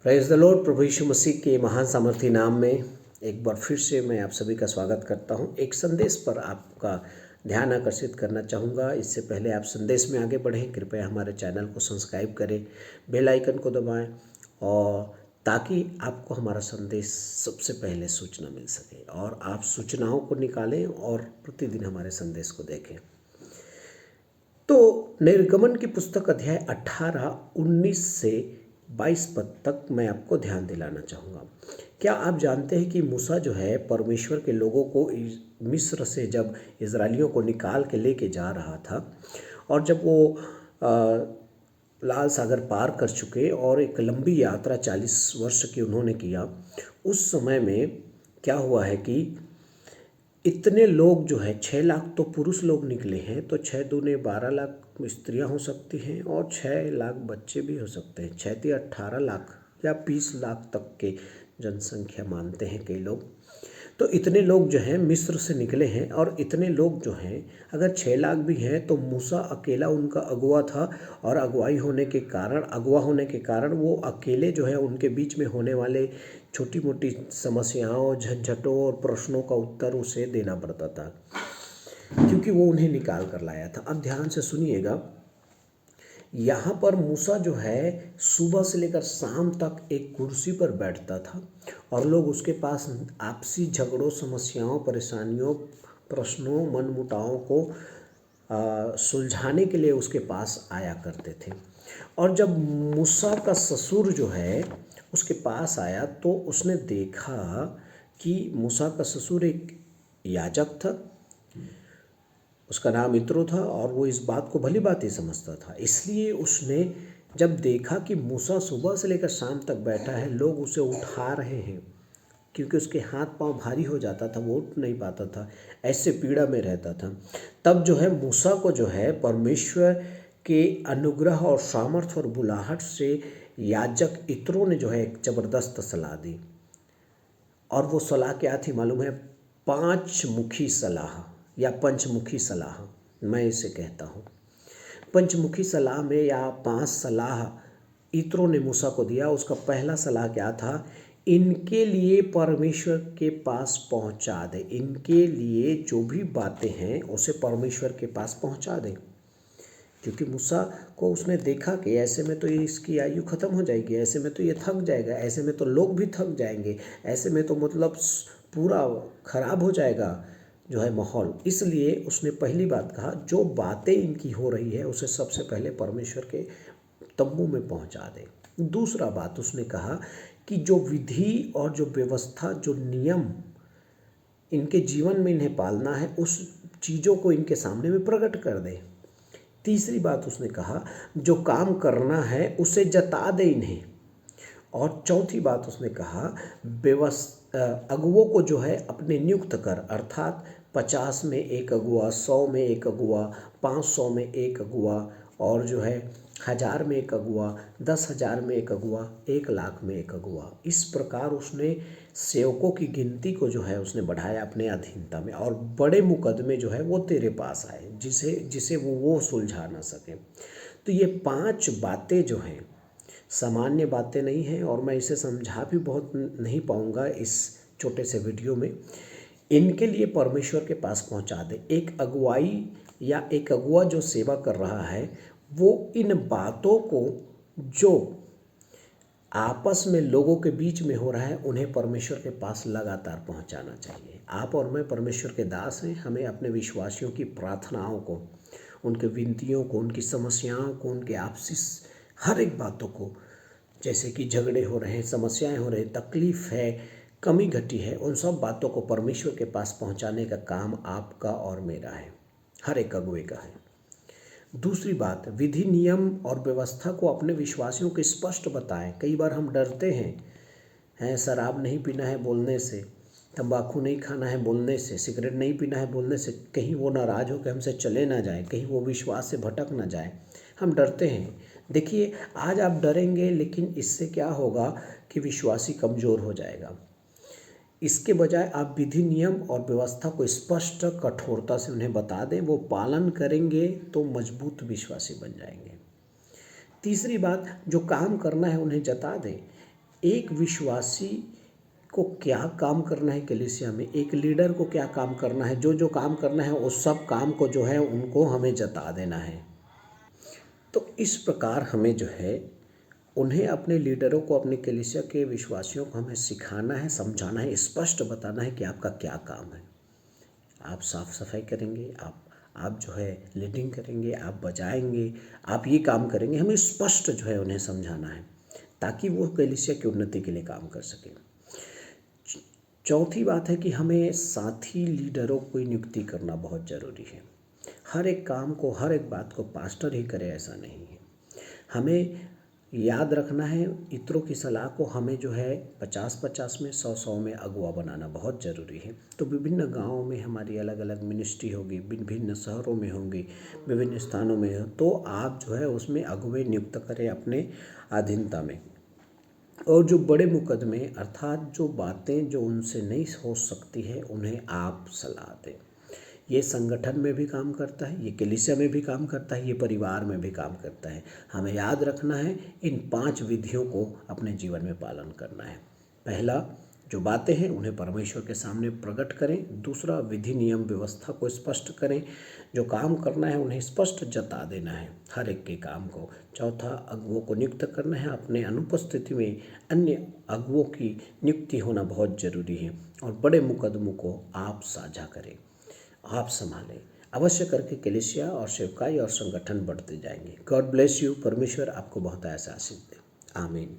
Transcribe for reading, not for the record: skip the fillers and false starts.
Praise the lord. प्रभु यीशु मसीह के महान सामर्थी नाम में एक बार फिर से मैं आप सभी का स्वागत करता हूं। एक संदेश पर आपका ध्यान आकर्षित करना चाहूँगा। इससे पहले आप संदेश में आगे बढ़ें, कृपया हमारे चैनल को सब्सक्राइब करें, बेल आइकन को दबाएं और ताकि आपको हमारा संदेश सबसे पहले सूचना मिल सके और आप सूचनाओं को निकालें और प्रतिदिन हमारे संदेश को देखें। तो निर्गमन की पुस्तक अध्याय 18, 19 से 22 पद तक मैं आपको ध्यान दिलाना चाहूँगा। क्या आप जानते हैं कि मूसा जो है परमेश्वर के लोगों को मिस्र से जब इजरायलियों को निकाल के लेके जा रहा था और जब वो लाल सागर पार कर चुके और एक लंबी यात्रा 40 वर्ष की उन्होंने किया, उस समय में क्या हुआ है कि इतने लोग जो है 6 लाख तो पुरुष लोग निकले हैं, तो 6 दूने 12 लाख स्त्रियां हो सकती हैं और 6 लाख बच्चे भी हो सकते हैं। 6 × 18 लाख या 20 लाख तक के जनसंख्या मानते हैं कई लोग। तो इतने लोग जो हैं मिस्र से निकले हैं और इतने लोग जो हैं, अगर 6 लाख भी हैं तो मूसा अकेला उनका अगुआ था और अगुआ होने के कारण वो अकेले जो है उनके बीच में होने वाले छोटी मोटी समस्याओं, झंझटों और प्रश्नों का उत्तर उसे देना पड़ता था, क्योंकि वो उन्हें निकाल कर लाया था। अब ध्यान से सुनिएगा, यहाँ पर मूसा जो है सुबह से लेकर शाम तक एक कुर्सी पर बैठता था और लोग उसके पास आपसी झगड़ों, समस्याओं, परेशानियों, प्रश्नों, मनमुटावों को सुलझाने के लिए उसके पास आया करते थे। और जब मूसा का ससुर जो है उसके पास आया तो उसने देखा कि मूसा का ससुर एक याजक था, उसका नाम इत्रो था और वो इस बात को भली बात ही समझता था। इसलिए उसने जब देखा कि मूसा सुबह से लेकर शाम तक बैठा है, लोग उसे उठा रहे हैं क्योंकि उसके हाथ पांव भारी हो जाता था, वो उठ नहीं पाता था, ऐसे पीड़ा में रहता था। तब जो है मूसा को जो है परमेश्वर के अनुग्रह और सामर्थ्य और बुलाहट से याजक इत्रो ने जो है एक ज़बरदस्त सलाह दी। और वो सलाह क्या थी मालूम है? 5 मुखी सलाह या पंचमुखी सलाह मैं इसे कहता हूँ। पंचमुखी सलाह में या 5 सलाह इत्रो ने मूसा को दिया। उसका पहला सलाह क्या था? इनके लिए परमेश्वर के पास पहुँचा दे। इनके लिए जो भी बातें हैं उसे परमेश्वर के पास पहुँचा दे, क्योंकि मूसा को उसने देखा कि ऐसे में तो इसकी आयु ख़त्म हो जाएगी, ऐसे में तो ये थक जाएगा, ऐसे में तो लोग भी थक जाएंगे, ऐसे में तो मतलब पूरा खराब हो जाएगा जो है माहौल। इसलिए उसने पहली बात कहा, जो बातें इनकी हो रही है उसे सबसे पहले परमेश्वर के तंबू में पहुंचा दे। दूसरा बात उसने कहा कि जो विधि और जो व्यवस्था, जो नियम इनके जीवन में इन्हें पालना है, उस चीज़ों को इनके सामने में प्रकट कर दे। तीसरी बात उसने कहा, जो काम करना है उसे जता दे इन्हें। और चौथी बात उसने कहा, अगुओं को जो है अपने नियुक्त कर, अर्थात 50 में एक अगुआ, 100 में एक अगुआ, 500 में एक अगुआ और जो है 1000 में एक अगुआ, 10,000 में एक अगुआ, 1 लाख में एक अगुआ। इस प्रकार उसने सेवकों की गिनती को जो है उसने बढ़ाया अपने अधीनता में। और बड़े मुकदमे जो है वो तेरे पास आए जिसे वो सुलझा ना सके। तो ये 5 बातें जो हैं सामान्य बातें नहीं हैं और मैं इसे समझा भी बहुत नहीं पाऊँगा इस छोटे से वीडियो में। इनके लिए परमेश्वर के पास पहुँचा दे। एक अगुवाई या एक अगुआ जो सेवा कर रहा है वो इन बातों को जो आपस में लोगों के बीच में हो रहा है उन्हें परमेश्वर के पास लगातार पहुंचाना चाहिए। आप और मैं परमेश्वर के दास हैं। हमें अपने विश्वासियों की प्रार्थनाओं को, उनके विनतियों को, उनकी समस्याओं को, उनके आपसी हर एक बातों को, जैसे कि झगड़े हो रहे हैं, समस्याएं हो रही, तकलीफ़ है, कमी घटी है, उन सब बातों को परमेश्वर के पास पहुंचाने का काम आपका और मेरा है, हर एक अगुवे का है। दूसरी बात, विधि, नियम और व्यवस्था को अपने विश्वासियों को स्पष्ट बताएं। कई बार हम डरते हैं शराब नहीं पीना है बोलने से, तंबाकू नहीं खाना है बोलने से, सिगरेट नहीं पीना है बोलने से, कहीं वो नाराज़ हो कि हमसे चले ना जाए, कहीं वो विश्वास से भटक ना जाए, हम डरते हैं। देखिए, आज आप डरेंगे लेकिन इससे क्या होगा कि विश्वासी कमज़ोर हो जाएगा। इसके बजाय आप विधि, नियम और व्यवस्था को स्पष्ट कठोरता से उन्हें बता दें, वो पालन करेंगे तो मजबूत विश्वासी बन जाएंगे। तीसरी बात, जो काम करना है उन्हें जता दें। एक विश्वासी को क्या काम करना है कलीसिया में, एक लीडर को क्या काम करना है, जो जो काम करना है उस सब काम को जो है उनको हमें जता देना है। तो इस प्रकार हमें जो है उन्हें, अपने लीडरों को, अपने कलीसिया के विश्वासियों को हमें सिखाना है, समझाना है, स्पष्ट बताना है कि आपका क्या काम है। आप साफ सफाई करेंगे, आप जो है लीडिंग करेंगे, आप बजाएंगे, आप ये काम करेंगे। हमें स्पष्ट जो है उन्हें समझाना है ताकि वो कलीसिया की उन्नति के लिए काम कर सकें। चौथी बात है कि हमें साथी लीडरों की नियुक्ति करना बहुत ज़रूरी है। हर एक काम को, हर एक बात को पास्टर ही करे ऐसा नहीं है। हमें याद रखना है, इतरों की सलाह को हमें जो है 50-50 में, 100-100 में अगुवा बनाना बहुत ज़रूरी है। तो विभिन्न गांवों में हमारी अलग अलग मिनिस्ट्री होगी, विभिन्न शहरों में होंगी, विभिन्न स्थानों में हो, तो आप जो है उसमें अगुवे नियुक्त करें अपने अधीनता में। और जो बड़े मुकदमे अर्थात जो बातें जो उनसे नहीं हो सकती है उन्हें आप सलाह दें। ये संगठन में भी काम करता है, ये कलीसिया में भी काम करता है, ये परिवार में भी काम करता है। हमें याद रखना है, इन 5 विधियों को अपने जीवन में पालन करना है। पहला, जो बातें हैं उन्हें परमेश्वर के सामने प्रकट करें। दूसरा, विधि नियम व्यवस्था को स्पष्ट करें। जो काम करना है उन्हें स्पष्ट जता देना है, हर एक के काम को। चौथा, अगुवों को नियुक्त करना है। अपने अनुपस्थिति में अन्य अगुवों की नियुक्ति होना बहुत ज़रूरी है। और बड़े मुकदमों को आप साझा करें, आप संभालें। अवश्य करके कलीसिया और सेवकाई और संगठन बढ़ते जाएंगे। God bless you. परमेश्वर आपको बहुत ऐसा आशीष दे। आमीन।